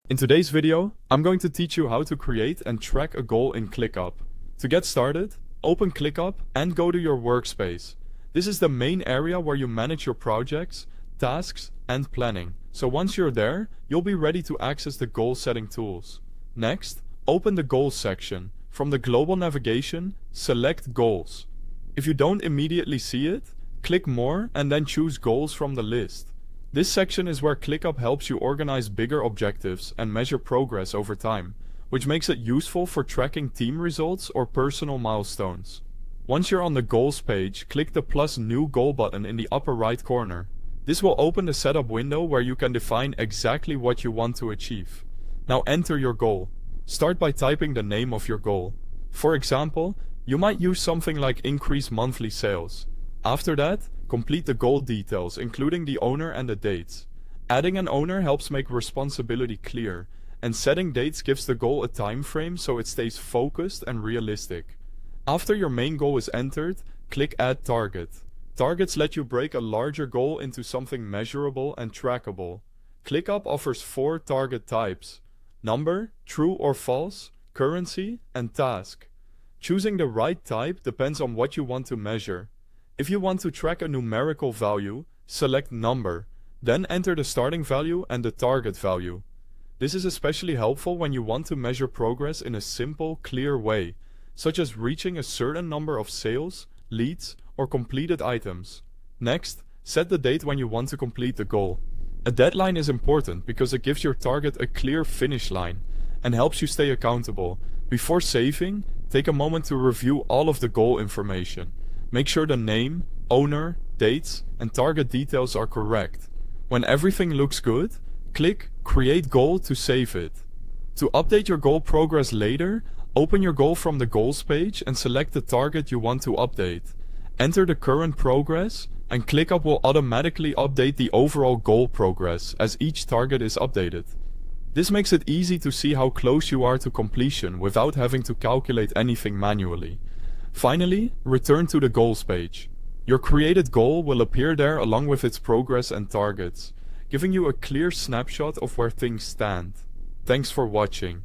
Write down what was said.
In today's video, I'm going to teach you how to create and track a goal in ClickUp. To get started, open ClickUp and go to your workspace. This is the main area where you manage your projects, tasks, and planning. So once you're there, you'll be ready to access the goal setting tools. Next, open the Goals section. From the global navigation, select Goals. If you don't immediately see it, click More and then choose Goals from the list. This section is where ClickUp helps you organize bigger objectives and measure progress over time, which makes it useful for tracking team results or personal milestones. Once you're on the Goals page, click the plus New Goal button in the upper right corner. This will open the setup window where you can define exactly what you want to achieve. Now enter your goal. Start by typing the name of your goal. For example, you might use something like increase monthly sales. After that, complete the goal details, including the owner and the dates. Adding an owner helps make responsibility clear, and setting dates gives the goal a time frame so it stays focused and realistic. After your main goal is entered, click Add Target. Targets let you break a larger goal into something measurable and trackable. ClickUp offers 4 target types: number, true or false, currency, and task. Choosing the right type depends on what you want to measure. If you want to track a numerical value, select number, then enter the starting value and the target value. This is especially helpful when you want to measure progress in a simple, clear way, such as reaching a certain number of sales, leads, or completed items. Next, set the date when you want to complete the goal. A deadline is important because it gives your target a clear finish line and helps you stay accountable. Before saving, take a moment to review all of the goal information. Make sure the name, owner, dates, and target details are correct. When everything looks good, click Create Goal to save it. To update your goal progress later, open your goal from the Goals page and select the target you want to update. Enter the current progress, and ClickUp will automatically update the overall goal progress as each target is updated. This makes it easy to see how close you are to completion without having to calculate anything manually. Finally, return to the Goals page. Your created goal will appear there along with its progress and targets, giving you a clear snapshot of where things stand. Thanks for watching.